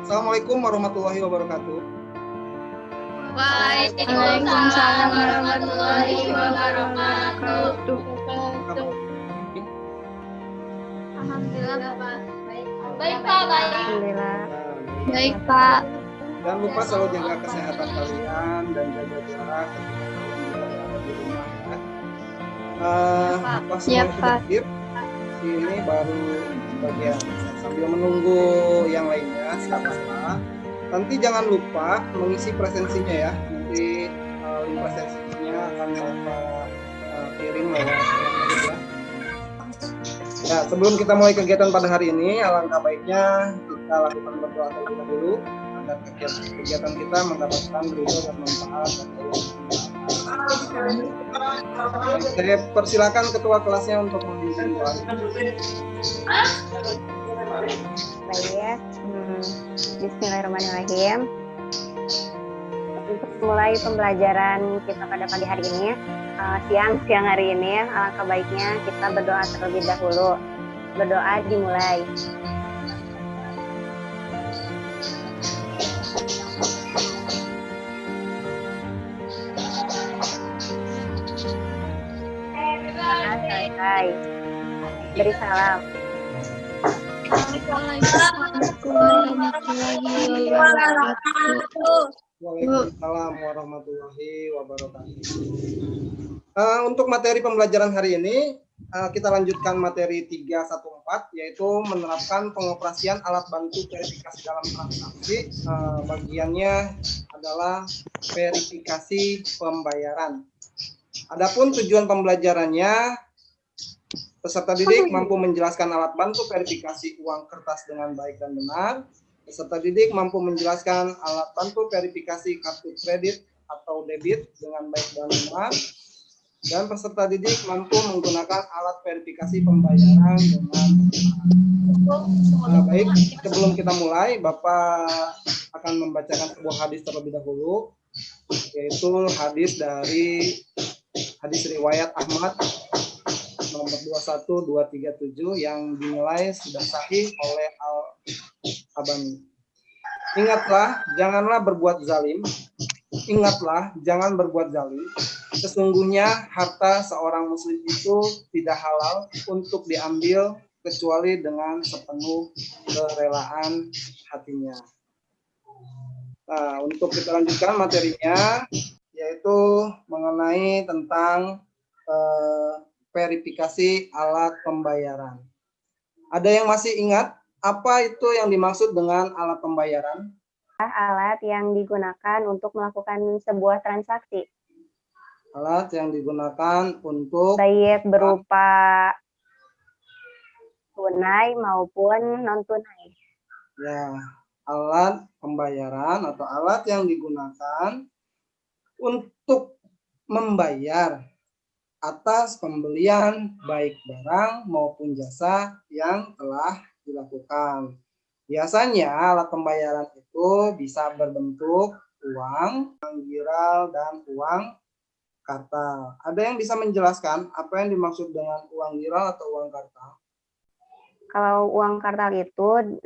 Assalamualaikum warahmatullahi wabarakatuh. Waalaikumsalam warahmatullahi wabarakatuh. Alhamdulillah, Pak. Baik, Pak. Alhamdulillah. Baik, Pak. Jangan lupa selalu jaga kesehatan kalian dan jaga jarak ketika kalian berada di rumah ya. Apa semua sudah siap? Ini baru sebagian. Sambil menunggu yang lainnya, siapa-siapa. Nanti jangan lupa mengisi presensinya ya. Nanti link presensinya akan Bapak kirim lewat ya. Ya, sebelum kita mulai kegiatan pada hari ini, alangkah baiknya kita lakukan berdoa terlebih dahulu agar kegiatan kita mendapatkan ridho dan manfaat. Saya persilakan ketua kelasnya untuk memimpin doa. Baik, Bismillahirrahmanirrahim. Untuk mulai pembelajaran kita pada pagi hari ini, siang hari ini, alangkah baiknya kita berdoa terlebih dahulu. Berdoa dimulai. Selesai. Beri salam. Waalaikumsalam warahmatullahi wabarakatuh. Untuk materi pembelajaran hari ini, kita lanjutkan materi 314, yaitu menerapkan pengoperasian alat bantu verifikasi dalam transaksi. Bagiannya adalah verifikasi pembayaran. Adapun tujuan pembelajarannya, peserta didik mampu menjelaskan alat bantu verifikasi uang kertas dengan baik dan benar. Peserta didik mampu menjelaskan alat bantu verifikasi kartu kredit atau debit dengan baik dan benar. Dan peserta didik mampu menggunakan alat verifikasi pembayaran dengan baik. Sebelum kita mulai, Bapak akan membacakan sebuah hadis terlebih dahulu, yaitu hadis dari hadis riwayat Ahmad nomor 21237 yang dinilai sudah sahih oleh Al-Albani. Ingatlah, janganlah berbuat zalim. Ingatlah, jangan berbuat zalim. Sesungguhnya harta seorang muslim itu tidak halal untuk diambil kecuali dengan sepenuh kerelaan hatinya. Nah, untuk kita lanjutkan materinya, yaitu mengenai tentang verifikasi alat pembayaran. Ada yang masih ingat apa itu yang dimaksud dengan alat pembayaran? Alat yang digunakan untuk melakukan sebuah transaksi. Alat yang digunakan untuk baik berupa tunai maupun non tunai. Ya, alat pembayaran atau alat yang digunakan untuk membayar atas pembelian baik barang maupun jasa yang telah dilakukan. Biasanya alat pembayaran itu bisa berbentuk uang, giral, dan uang kartal. Ada yang bisa menjelaskan apa yang dimaksud dengan uang giral atau uang kartal? Kalau uang kartal itu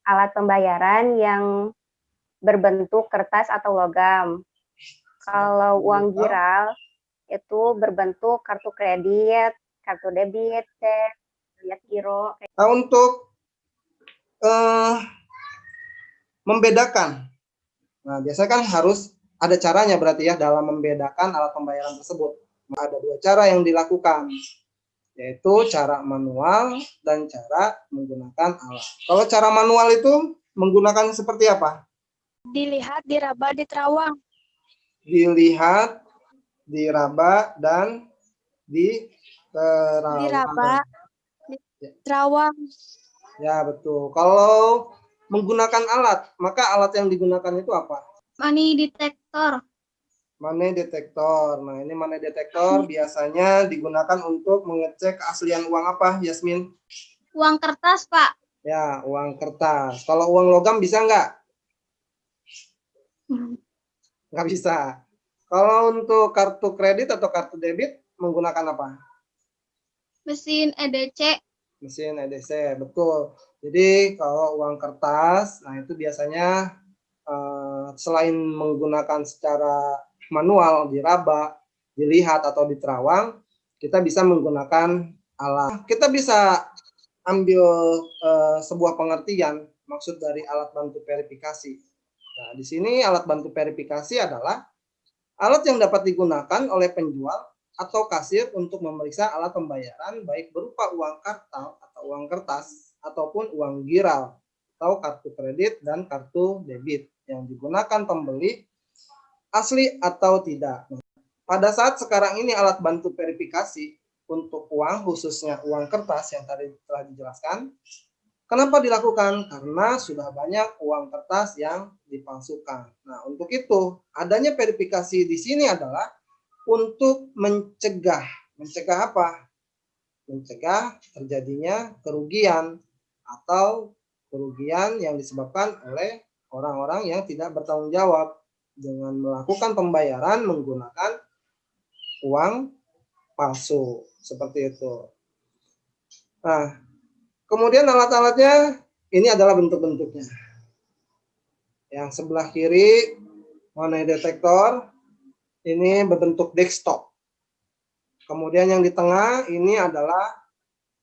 alat pembayaran yang berbentuk kertas atau logam. Kalau uang giral itu berbentuk kartu kredit, kartu debit, cek, lihat giro. Nah, untuk membedakan, nah biasanya kan harus ada caranya berarti ya dalam membedakan alat pembayaran tersebut. Ada dua cara yang dilakukan, yaitu cara manual dan cara menggunakan alat. Kalau cara manual itu menggunakan seperti apa? Dilihat, diraba, diterawang. Dilihat, diraba, dan diterawang. Diraba, diterawang. Ya, betul. Kalau menggunakan alat, maka alat yang digunakan itu apa? Money detektor. Money detektor. Nah, ini money detektor biasanya digunakan untuk mengecek keaslian uang apa, Yasmin? Uang kertas, Pak. Ya, uang kertas. Kalau uang logam bisa nggak? Nggak bisa. Kalau untuk kartu kredit atau kartu debit menggunakan apa? Mesin EDC. Mesin EDC, betul. Jadi kalau uang kertas, nah itu biasanya selain menggunakan secara manual, diraba, dilihat atau diterawang, kita bisa menggunakan alat. Kita bisa ambil sebuah pengertian maksud dari alat bantu verifikasi. Nah, di sini alat bantu verifikasi adalah alat yang dapat digunakan oleh penjual atau kasir untuk memeriksa alat pembayaran baik berupa uang kartal atau uang kertas ataupun uang giral atau kartu kredit dan kartu debit yang digunakan pembeli asli atau tidak. Pada saat sekarang ini alat bantu verifikasi untuk uang, khususnya uang kertas yang tadi telah dijelaskan, kenapa dilakukan? Karena sudah banyak uang kertas yang dipalsukan. Nah, untuk itu adanya verifikasi di sini adalah untuk mencegah apa? Mencegah terjadinya kerugian atau kerugian yang disebabkan oleh orang-orang yang tidak bertanggung jawab dengan melakukan pembayaran menggunakan uang palsu seperti itu. Nah, kemudian alat-alatnya ini adalah bentuk-bentuknya. Yang sebelah kiri money detector ini berbentuk desktop. Kemudian yang di tengah ini adalah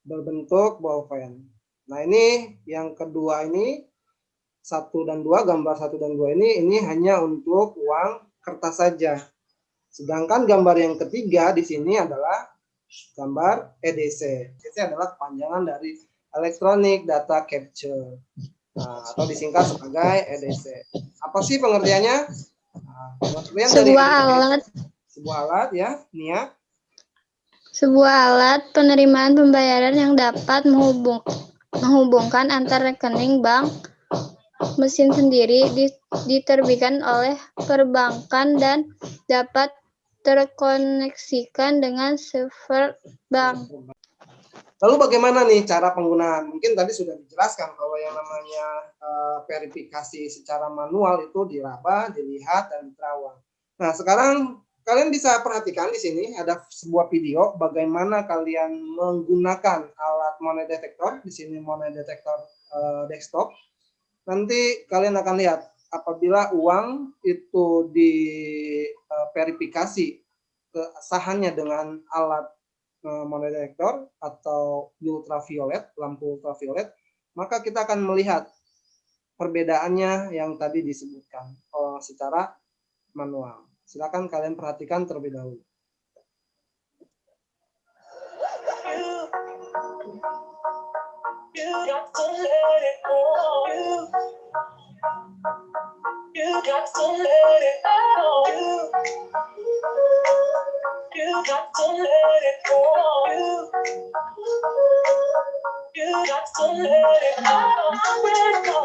berbentuk ballpen. Nah, ini yang kedua ini 1 dan 2, gambar 1 dan 2 ini hanya untuk uang kertas saja. Sedangkan gambar yang ketiga di sini adalah gambar EDC. EDC adalah kepanjangan dari Electronic Data Capture, atau disingkat sebagai EDC. Apa sih pengertiannya? Pengertian dari sebuah alat ya, Nia. Sebuah alat penerimaan pembayaran yang dapat menghubungkan antar rekening bank. Mesin sendiri diterbitkan oleh perbankan dan dapat terkoneksikan dengan server bank. Lalu bagaimana nih cara penggunaan? Mungkin tadi sudah dijelaskan kalau yang namanya verifikasi secara manual itu diraba, dilihat, dan diterawang. Nah, sekarang kalian bisa perhatikan di sini ada sebuah video bagaimana kalian menggunakan alat money detector. Di sini money detector desktop. Nanti kalian akan lihat apabila uang itu diverifikasi kesahannya dengan alat money detector atau ultraviolet, lampu ultraviolet, maka kita akan melihat perbedaannya yang tadi disebutkan secara manual. Silakan kalian perhatikan terlebih dahulu. You got to let it go. You got to let it go. You got to let it go. You got to let it go.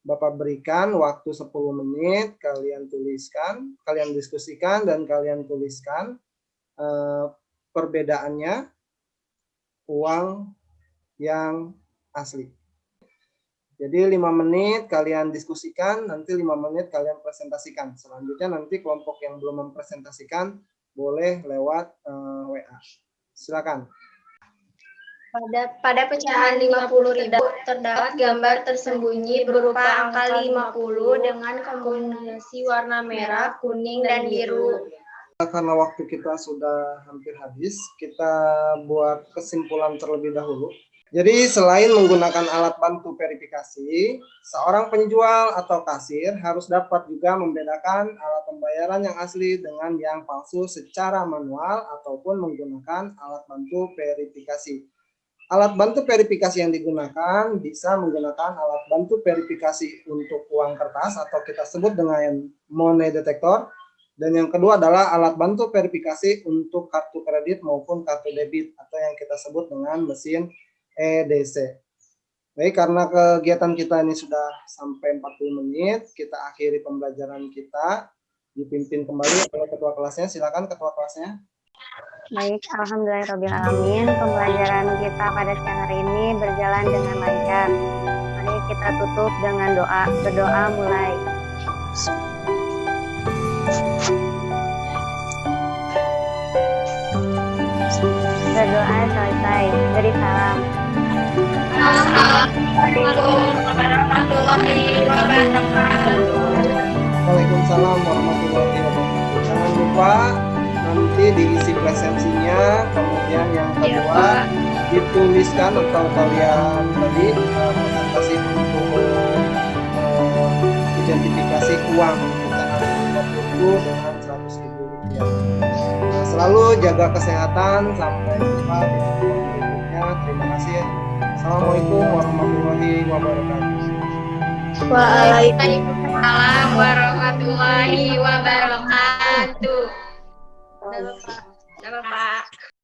Bapak berikan waktu 10 menit, kalian tuliskan, kalian diskusikan, dan kalian tuliskan perbedaannya uang yang asli. Jadi 5 menit kalian diskusikan, nanti 5 menit kalian presentasikan. Selanjutnya nanti kelompok yang belum mempresentasikan boleh lewat WA. Silakan. Pada pecahan 50.000 terdapat gambar tersembunyi berupa angka 50 dengan kombinasi warna merah, kuning, dan biru. Karena waktu kita sudah hampir habis, kita buat kesimpulan terlebih dahulu. Jadi selain menggunakan alat bantu verifikasi, seorang penjual atau kasir harus dapat juga membedakan alat pembayaran yang asli dengan yang palsu secara manual ataupun menggunakan alat bantu verifikasi. Alat bantu verifikasi yang digunakan bisa menggunakan alat bantu verifikasi untuk uang kertas atau kita sebut dengan money detector. Dan yang kedua adalah alat bantu verifikasi untuk kartu kredit maupun kartu debit atau yang kita sebut dengan mesin EDC. Baik, karena kegiatan kita ini sudah sampai 40 menit, kita akhiri pembelajaran kita, dipimpin kembali oleh ketua kelasnya. Silakan ketua kelasnya. Baik, alhamdulillahirrahmanirrahim. Pembelajaran kita pada siang hari ini berjalan dengan lancar. Mari kita tutup dengan doa. Berdoa mulai. berdoa selesai. Beri salam. Assalamualaikum warahmatullahi wabarakatuh. Waalaikumsalam warahmatullahi wabarakatuh. Jangan lupa nanti diisi presensinya, kemudian yang kedua dituliskan atau kalian tadi presentasi untuk identifikasi uang pecahan 50 dengan 100.000 rupiah. Nah, selalu jaga kesehatan, sampai jumpa di video berikutnya. Terima kasih. Assalamualaikum warahmatullahi wabarakatuh. Waalaikumsalam warahmatullahi wabarakatuh. Nama Pak.